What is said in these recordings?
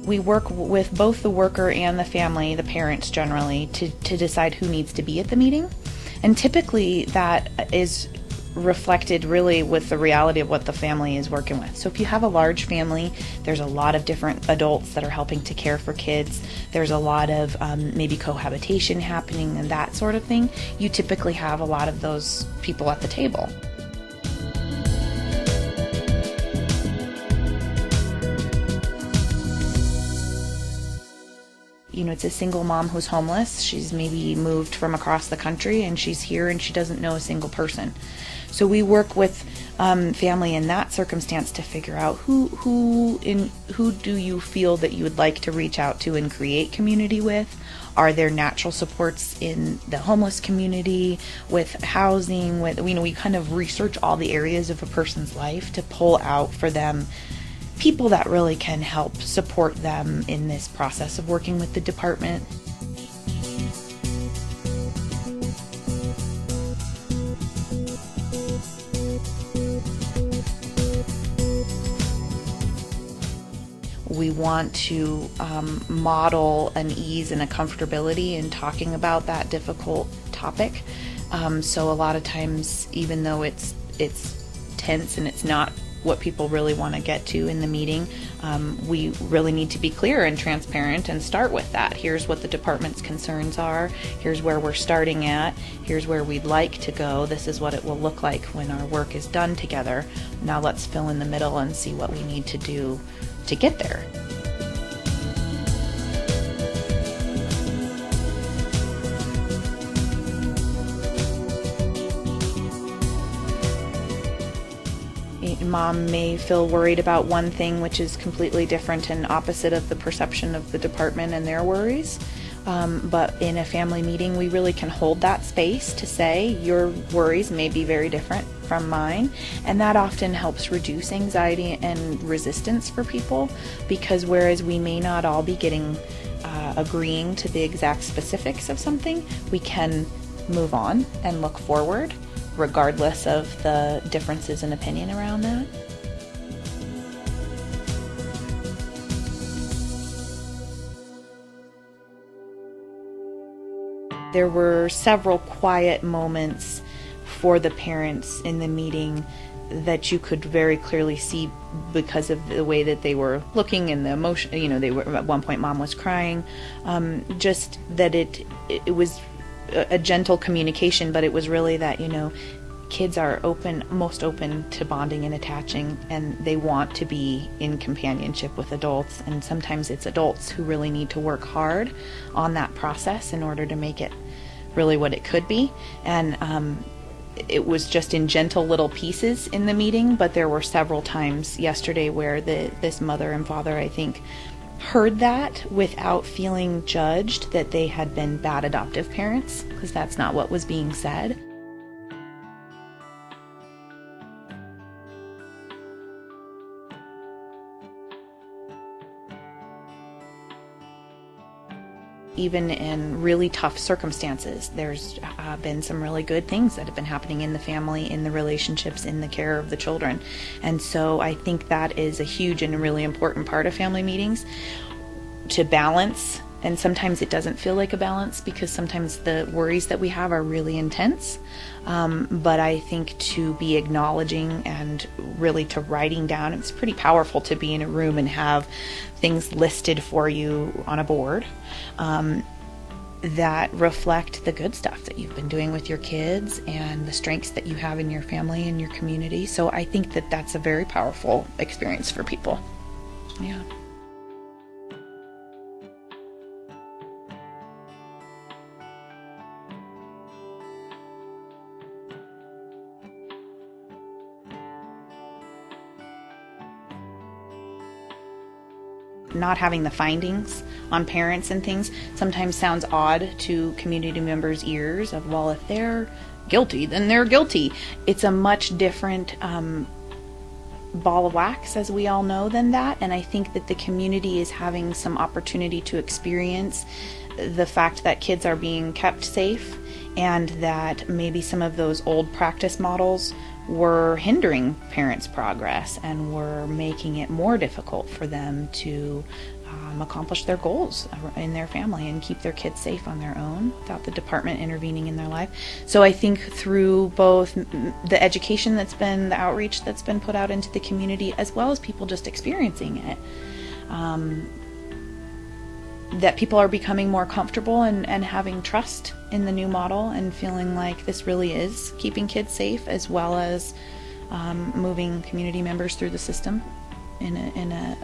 We work with both the worker and the family, the parents generally, to decide who needs to be at the meeting. And typically that is reflected really with the reality of what the family is working with. So if you have a large family, there's a lot of different adults that are helping to care for kids. There's a lot of maybe cohabitation happening and that sort of thing. You typically have a lot of those people at the table. You know, it's a single mom who's homeless. She's maybe moved from across the country and she's here and she doesn't know a single person. So we work with family in that circumstance to figure out who do you feel that you would like to reach out to and create community with? Are there natural supports in the homeless community, with housing, with, you know, we kind of research all the areas of a person's life to pull out for them people that really can help support them in this process of working with the department. We want to model an ease and a comfortability in talking about that difficult topic. So a lot of times, even though it's tense and it's not what people really want to get to in the meeting, we really need to be clear and transparent and start with that. Here's what the department's concerns are. Here's where we're starting at. Here's where we'd like to go. This is what it will look like when our work is done together. Now let's fill in the middle and see what we need to do to get there. Mom may feel worried about one thing which is completely different and opposite of the perception of the department and their worries. But in a family meeting, we really can hold that space to say your worries may be very different from mine, and that often helps reduce anxiety and resistance for people, because whereas we may not all be agreeing to the exact specifics of something, we can move on and look forward regardless of the differences in opinion around that. There were several quiet moments for the parents in the meeting that you could very clearly see because of the way that they were looking and the emotion. You know, they were, at one point Mom was crying. Just that it was a gentle communication, but it was really that, you know, kids are most open to bonding and attaching, and they want to be in companionship with adults, and sometimes it's adults who really need to work hard on that process in order to make it really what it could be. And it was just in gentle little pieces in the meeting, but there were several times yesterday where this mother and father, I think, heard that without feeling judged that they had been bad adoptive parents, because that's not what was being said. Even in really tough circumstances, there's been some really good things that have been happening in the family, in the relationships, in the care of the children. And so I think that is a huge and a really important part of family meetings, to balance. And sometimes it doesn't feel like a balance because sometimes the worries that we have are really intense. But I think to be acknowledging and really to writing down, it's pretty powerful to be in a room and have things listed for you on a board that reflect the good stuff that you've been doing with your kids and the strengths that you have in your family and your community. So I think that that's a very powerful experience for people. Yeah. Not having the findings on parents and things sometimes sounds odd to community members' ears of, well, if they're guilty, then they're guilty. It's a much different ball of wax, as we all know, than that. And I think that the community is having some opportunity to experience the fact that kids are being kept safe, and that maybe some of those old practice models were hindering parents' progress and were making it more difficult for them to accomplish their goals in their family and keep their kids safe on their own without the department intervening in their life. So I think through both the education the outreach that's been put out into the community, as well as people just experiencing it, that people are becoming more comfortable and having trust in the new model and feeling like this really is keeping kids safe, as well as moving community members through the system in a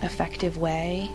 effective way.